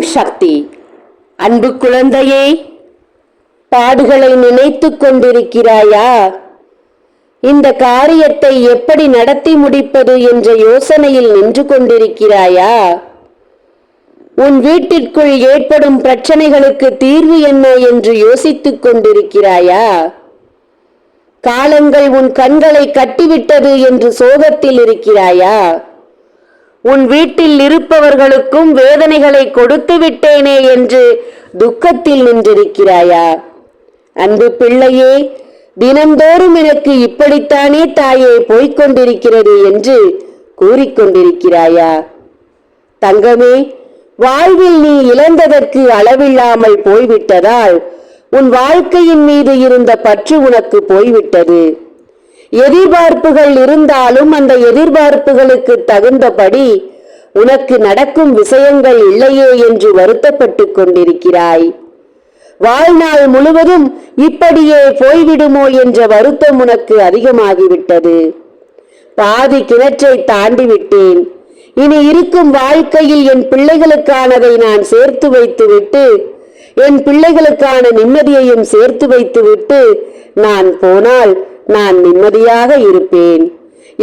ஓம் சக்தி. அன்பு குழந்தையே, பாடுகளை நினைத்துக் கொண்டிருக்கிறாயா? இந்த காரியத்தை எப்படி நடத்தி முடிப்பது என்ற யோசனையில் நின்று கொண்டிருக்கிறாயா? உன் வீட்டிற்குள் ஏற்படும் பிரச்சனைகளுக்கு தீர்வு என்ன என்று யோசித்துக் கொண்டிருக்கிறாயா? காலங்கள் உன் கண்களை கட்டிவிட்டது என்று சோகத்தில் இருக்கிறாயா? உன் வீட்டில் இருப்பவர்களுக்கும் வேதனைகளை கொடுத்து விட்டேனே என்று துக்கத்தில் நின்றிருக்கிறாயா? அன்பு பிள்ளையே, தினந்தோறும் எனக்கு இப்படித்தானே தாயே போய்கொண்டிருக்கிறது என்று கூறிக்கொண்டிருக்கிறாயா? தங்கமே, வாழ்வில் நீ இழந்ததற்கு அளவில்லாமல் போய்விட்டதால் உன் வாழ்க்கையின் மீது இருந்த பற்று உனக்கு போய்விட்டது. எதிர்பார்ப்புகள் இருந்தாலும் அந்த எதிர்பார்ப்புகளுக்கு தகுந்தபடி உனக்கு நடக்கும் விஷயங்கள் இல்லையே என்று வருத்தப்பட்டு கொண்டிருக்கிறாய். வாழ்நாள் முழுவதும் இப்படியே போய்விடுமோ என்ற வருத்தம் உனக்கு அதிகமாகிவிட்டது. பாதி கிணற்றை தாண்டி விட்டேன். இனி இருக்கும் வாழ்க்கையில் என் பிள்ளைகளுக்கானதை நான் சேர்த்து வைத்துவிட்டு, என் பிள்ளைகளுக்கான நிம்மதியையும் சேர்த்து வைத்துவிட்டு நான் போனால் நான் நிம்மதியாக இருப்பேன்.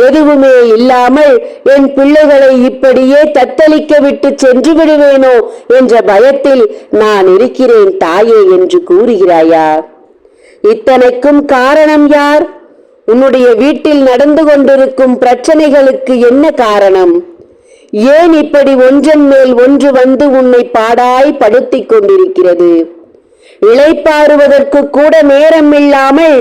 எதுவுமே இல்லாமல் என் பிள்ளைகளை இப்படியே தத்தளிக்க விட்டு சென்று விடுவேனோ என்ற பயத்தில் நான் இருக்கிறேன் தாயே என்று கூறுகிறாயா? இத்தனைக்கும் காரணம் யார்? உன்னுடைய வீட்டில் நடந்து கொண்டிருக்கும் பிரச்சனைகளுக்கு என்ன காரணம்? ஏன் இப்படி ஒன்றன் மேல் ஒன்று வந்து உன்னை பாடாய் படுத்திக் கொண்டிருக்கிறது? இளைப்பாறுவதற்கு கூட நேரம் இல்லாமல்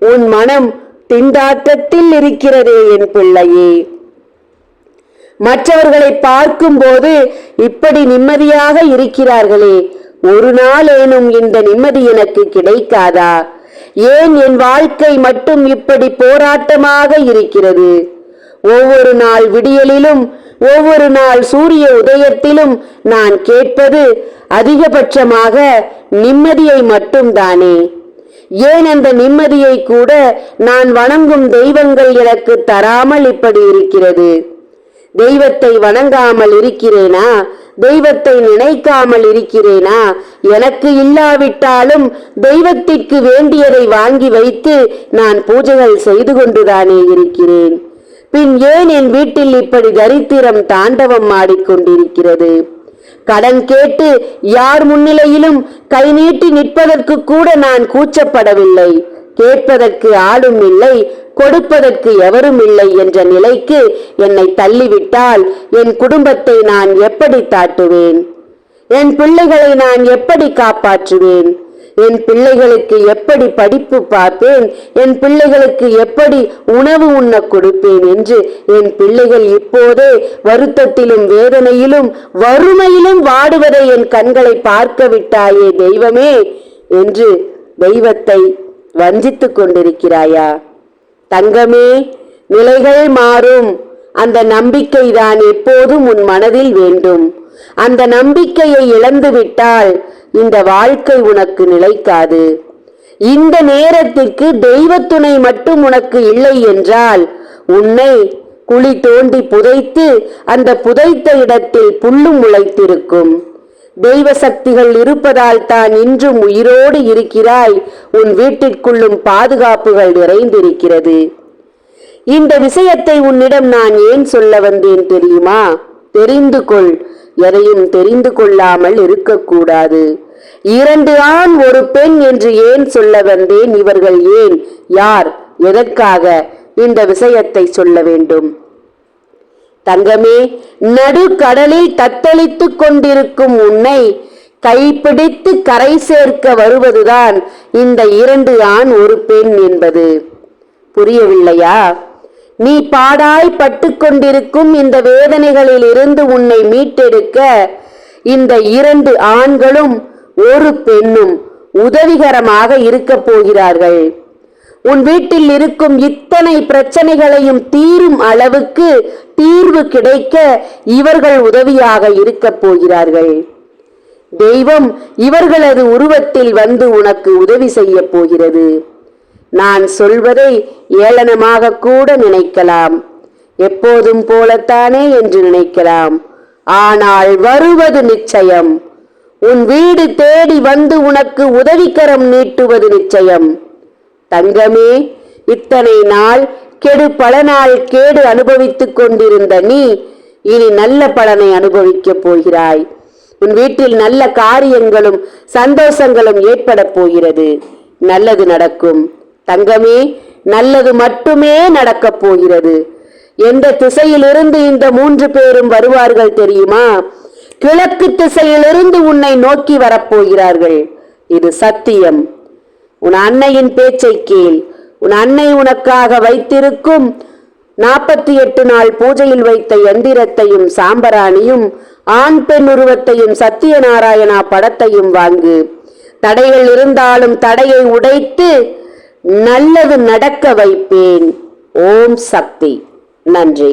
உன் மனம் திண்டாட்டத்தில் இருக்கிறதே என் பிள்ளையே. மற்றவர்களை பார்க்கும் போது இப்படி நிம்மதியாக இருக்கிறார்களே, ஒரு நாளேனும் இந்த நிம்மதி எனக்கு கிடைக்காதா? ஏன் என் வாழ்க்கை மட்டும் இப்படி போராட்டமாக இருக்கிறது? ஒவ்வொரு நாள் விடியலிலும், ஒவ்வொரு நாள் சூரிய உதயத்திலும் நான் கேட்பது அதிகபட்சமாக நிம்மதியை மட்டும்தானே. ஏன் அந்த நிம்மதியை கூட நான் வணங்கும் தெய்வங்கள் எனக்கு தராமல் இப்படி இருக்கிறது? தெய்வத்தை வணங்காமல் இருக்கிறேனா? தெய்வத்தை நினைக்காமல் இருக்கிறேனா? எனக்கு இல்லாவிட்டாலும் தெய்வத்திற்கு வேண்டியதை வாங்கி வைத்து நான் பூஜைகள் செய்து கொண்டுதானே இருக்கிறேன். பின் ஏன் என் வீட்டில் இப்படி தரித்திரம் தாண்டவம் ஆடிக்கொண்டிருக்கிறது? கடன் கேட்டு யார் முன்னிலையிலும் கை நீட்டி நிற்பதற்கு கூட நான் கூச்சப்படவில்லை. கேட்பதற்கு ஆளும் இல்லை, கொடுப்பதற்கு எவரும் இல்லை என்ற நிலைக்கு என்னை தள்ளிவிட்டால் என் குடும்பத்தை நான் எப்படி தாட்டுவேன்? என் பிள்ளைகளை நான் எப்படி காப்பாற்றுவேன்? என் பிள்ளைகளுக்கு எப்படி படிப்பு பார்ப்பேன்? என் பிள்ளைகளுக்கு எப்படி உணவு உண்ண கொடுப்பேன் என்று என் பிள்ளைகள் இப்போதே வருத்தத்திலும் வேதனையிலும் வறுமையிலும் வாடுவதை என் கண்களை பார்க்க விட்டாயே தெய்வமே என்று தெய்வத்தை வஞ்சித்துக் கொண்டிருக்கிறாயா? தங்கமே, நிலைகள் மாறும். அந்த நம்பிக்கை தான் எப்போதும் உன் மனதில் வேண்டும். அந்த நம்பிக்கையை இழந்து விட்டால் இந்த வாழ்க்கை உனக்கு நிலைக்காது. இந்த நேரத்திற்கு தெய்வ துணை மட்டும் உனக்கு இல்லை என்றால் உன்னை குழி தோண்டி புதைத்து அந்த புதைத்த இடத்தில் புல்லும் முளைத்திருக்கும். தெய்வ சக்திகள் இருப்பதால் தான் இன்றும் உயிரோடு இருக்கிறாய். உன் வீட்டிற்குள்ளும் பாதுகாப்புகள் நிறைந்திருக்கிறது. இந்த விஷயத்தை உன்னிடம் நான் ஏன் சொல்ல வந்தேன் தெரியுமா? தெரிந்து கொள். எதையும் தெரிந்து கொள்ளாமல் இருக்கக்கூடாது. 2 ஆண் 1 பெண் என்று ஏன் சொல்ல வந்தேன்? இவர்கள் ஏன், யார், எதற்காக இந்த விஷயத்தை சொல்ல வேண்டும்? தங்கமே, நடு கடலில் தத்தளித்துக் கொண்டிருக்கும் உன்னை கைப்பிடித்து கரை சேர்க்க வருவதுதான் இந்த 2 ஆண் 1 பெண் என்பது. புரியவில்லையா? நீ பாடாய் பட்டு கொண்டிருக்கும் இந்த வேதனைகளில் இருந்து உன்னை மீட்டெடுக்க இந்த 2 ஆண்களும் 1 பெண்ணும் உதவிகரமாக இருக்க போகிறார்கள். உன் வீட்டில் இருக்கும் இத்தனை பிரச்சனைகளையும் தீரும் அளவுக்கு தீர்வு கிடைக்க இவர்கள் உதவியாக இருக்க போகிறார்கள். தெய்வம் இவர்களது உருவத்தில் வந்து உனக்கு உதவி செய்ய போகிறது. நான் சொல்வதை ஏளனமாக கூட நினைக்கலாம். எப்போதும் போலத்தானே என்று நினைக்கலாம். ஆனால் வருவது நிச்சயம். உன் வீடு தேடி வந்து உனக்கு உதவிக்கரம் நீட்டுவது நிச்சயம். தங்கமே, இத்தனை நாள் கெடு பல நாள் கேடு அனுபவித்துக் கொண்டிருந்த நீ இனி நல்ல பலனை அனுபவிக்கப் போகிறாய். உன் வீட்டில் நல்ல காரியங்களும் சந்தோஷங்களும் ஏற்பட போகிறது. நல்லது நடக்கும் தங்கமே, நல்லது மட்டுமே நடக்கப் போகிறது. எந்த திசையிலிருந்து இந்த 3 பேரும் வருவார்கள் தெரியுமா? கிழக்கு திசையிலிருந்து உன்னை நோக்கி வரப்போகிறார்கள். இது சத்தியம். உன் அன்னையின் பேச்சை கேள். உன் அன்னை உனக்காக வைத்திருக்கும் 48 நாள் பூஜையில் வைத்த எந்திரத்தையும் சாம்பராணியும் ஆண் பெண் உருவத்தையும் சத்தியநாராயணா படத்தையும் வாங்கு. தடைகள் இருந்தாலும் தடையை உடைத்து நல்லது நடக்க வைப்பேன். ஓம் சக்தி. நன்றி.